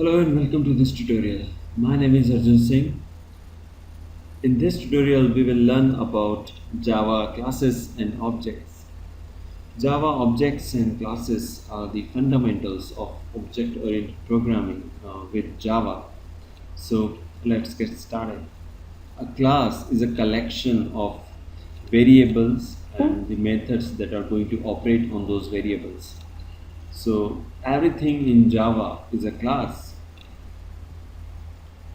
Hello and welcome to this tutorial. My name is Arjun Singh. In this tutorial, we will learn about Java classes and objects. Java objects and classes are the fundamentals of object-oriented programming with Java. So let's get started. A class is a collection of variables and the methods that are going to operate on those variables. So everything in Java is a class.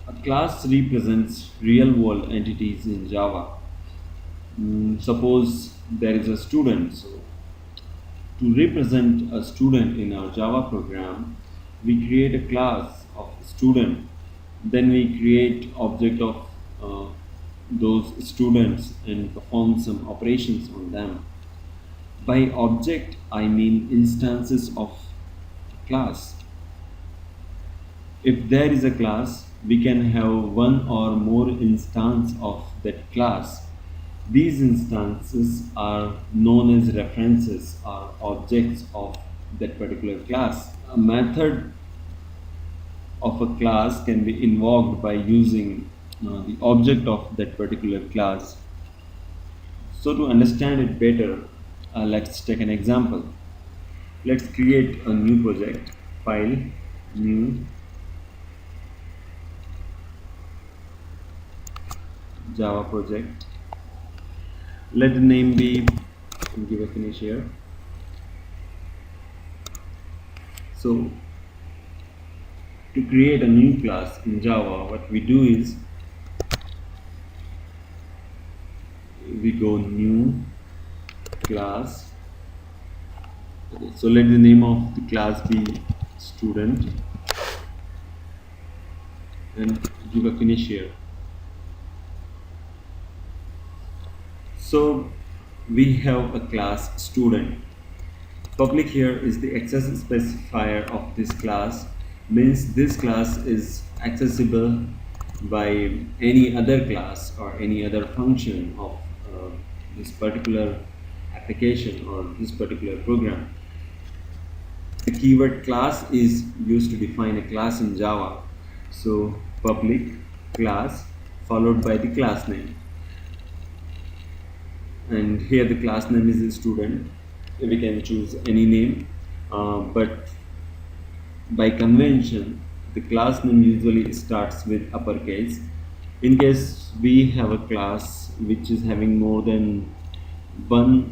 A class represents real-world entities in Java. Suppose there is a student. So to represent a student in our Java program, we create a class of student. Then we create object of uh, those students and perform some operations on them. By object, I mean instances of class. If there is a class, we can have one or more instance of that class. These instances are known as references or objects of that particular class. A method of a class can be invoked by using the object of that particular class. So to understand it better, let's take an example. Let's create a new project, file, new Java project. Let the name be, and give a finish here. So to create a new class in Java, what we do is we go new class. Okay, so let the name of the class be student and give a finish here. So we have a class student. Public here is the access specifier of this class, means this class is accessible by any other class or any other function of this particular application or this particular program. The keyword class is used to define a class in Java. So public class followed by the class name, and here the class name is a student. We can choose any name, but by convention the class name usually starts with uppercase. In case we have a class which is having more than one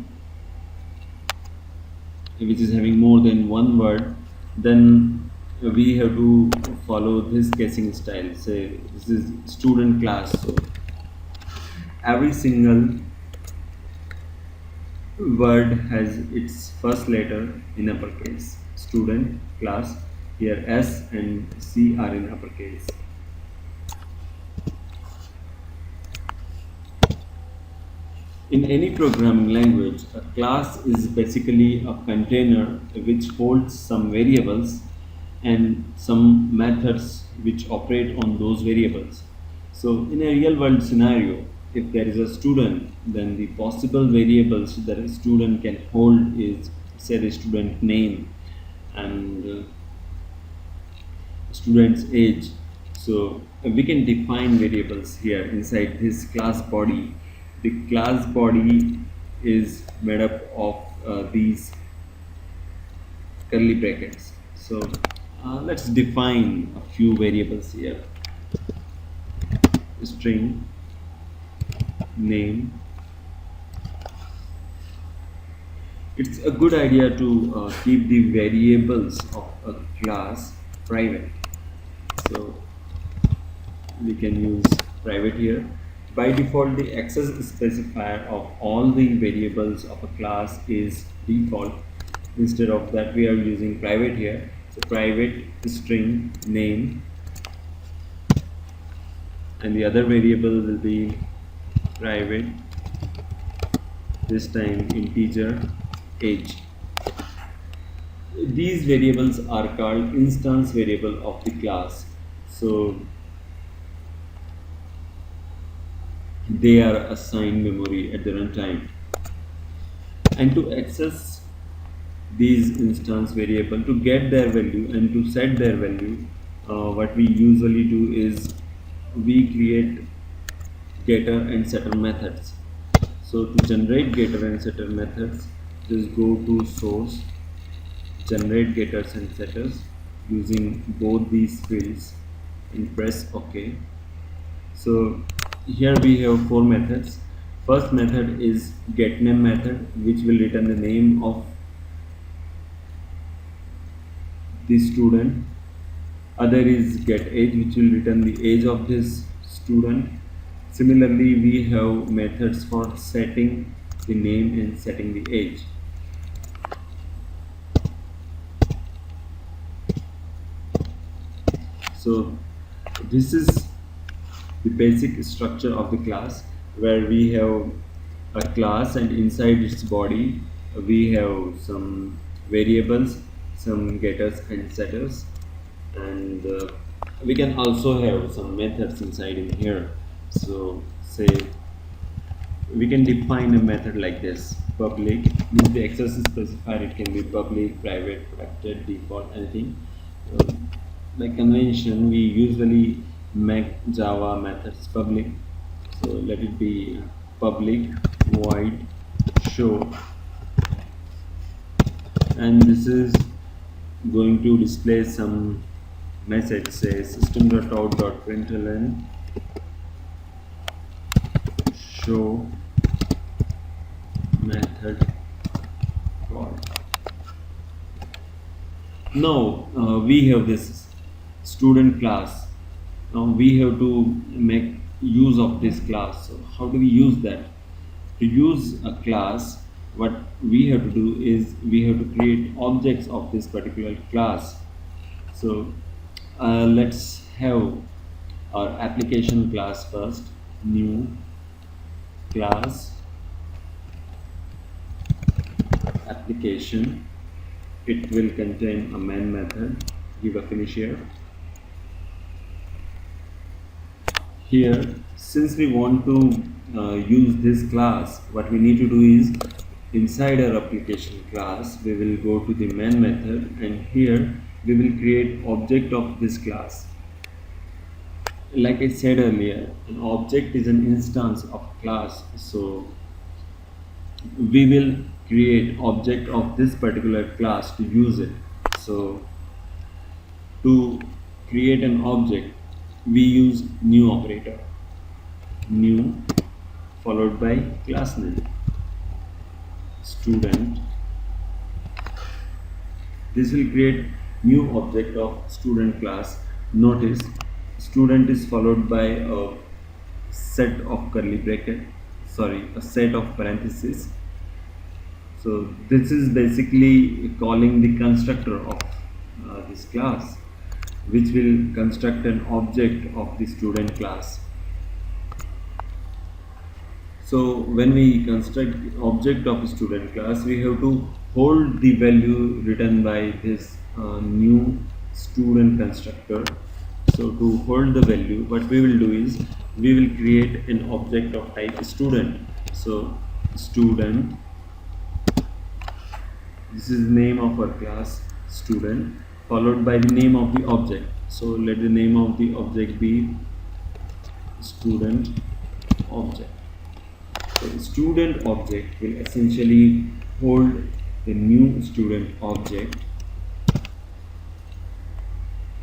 word, then we have to follow this casing style. Say this is student class, so every single word has its first letter in uppercase. Student class, here S and C are in uppercase. In any programming language, a class is basically a container which holds some variables and some methods which operate on those variables. So in a real world scenario, if there is a student, then the possible variables that a student can hold is, say, the student name and student's age. So we can define variables here inside this class body. The class body is made up of these curly brackets. So let's define a few variables here. String, name. It's a good idea to keep the variables of a class private. So we can use private here. By default, the access specifier of all the variables of a class is default. Instead of that, we are using private here. So private string name, and the other variable will be private, this time integer, age. These variables are called instance variable of the class. So they are assigned memory at the runtime. And to access these instance variable, to get their value and to set their value, what we usually do is we create getter and setter methods. So to generate getter and setter methods, just go to source, generate getters and setters using both these fields and press OK. So here we have four methods. First method is getName method, which will return the name of the student. Other is getAge, which will return the age of this student. Similarly, we have methods for setting the name and setting the age. So this is the basic structure of the class, where we have a class and inside its body we have some variables, some getters and setters, and we can also have some methods inside in here. So say we can define a method like this: public means the access is specified. It can be public, private, protected, default, anything. uh, by convention we usually make Java methods public, so let it be public void show, and this is going to display some message, say system.out.println show method call. Now we have this student class. Now we have to make use of this class. So how do we use that? To use a class, what we have to do is we have to create objects of this particular class. So let's have our application class first. New class application. It will contain a main method. Give a finish here. Here, since we want to use this class, what we need to do is inside our application class we will go to the main method, and here we will create object of this class. Like I said earlier, an object is an instance of class, so we will create object of this particular class to use it. So to create an object we use new operator, new followed by class name student. This will create new object of student class. Notice student is followed by a set of curly bracket, sorry, a set of parentheses. So this is basically calling the constructor of this class, which will construct an object of the student class. So when we construct the object of a student class, we have to hold the value written by this new student constructor. So to hold the value, what we will do is we will create an object of type student. So student, this is the name of our class student, followed by the name of the object. So let the name of the object be student object. So the student object will essentially hold the new student object.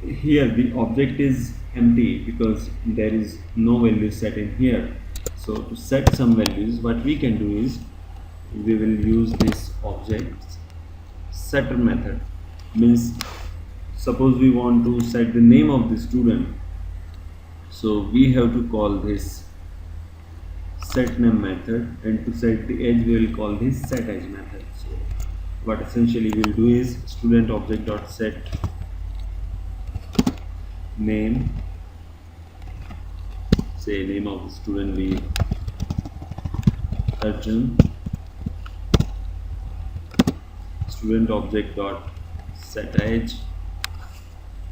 Here the object is empty because there is no value set in here. So to set some values, what we can do is we will use this object setter method. Means suppose we want to set the name of the student, so we have to call this set name method, and to set the age we will call this set age method. So what essentially we will do is student object dot set name, say name of the student be Arjun, student object dot set age,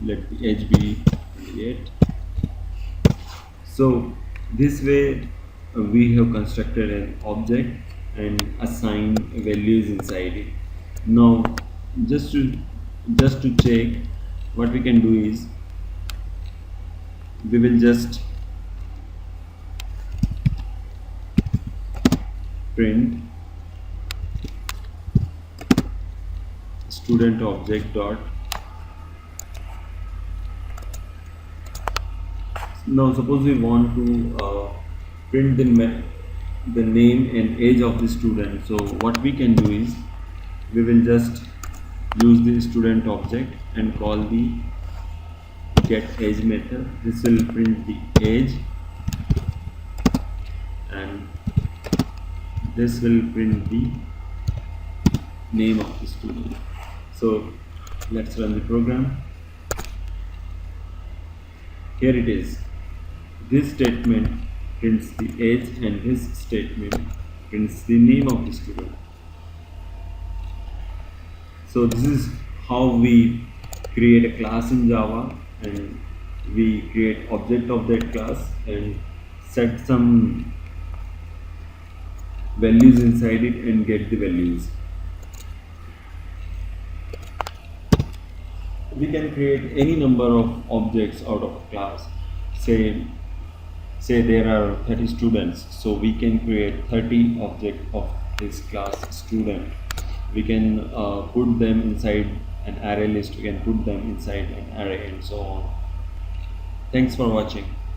let the age be 28. So this way we have constructed an object and assigned values inside it. Now just to check, what we can do is we will just print student object dot. Now suppose we want to print the name and age of the student. So what we can do is we will just use the student object and call the get age method. This will print the age and this will print the name of the student. So let's run the program. Here it is. This statement prints the age and this statement prints the name of the student. So this is how we create a class in Java, and we create object of that class and set some values inside it and get the values. We can create any number of objects out of a class. Say there are 30 students, so we can create 30 objects of this class student. We can put them inside an array list, we can put them inside an array, and so on. Thanks for watching.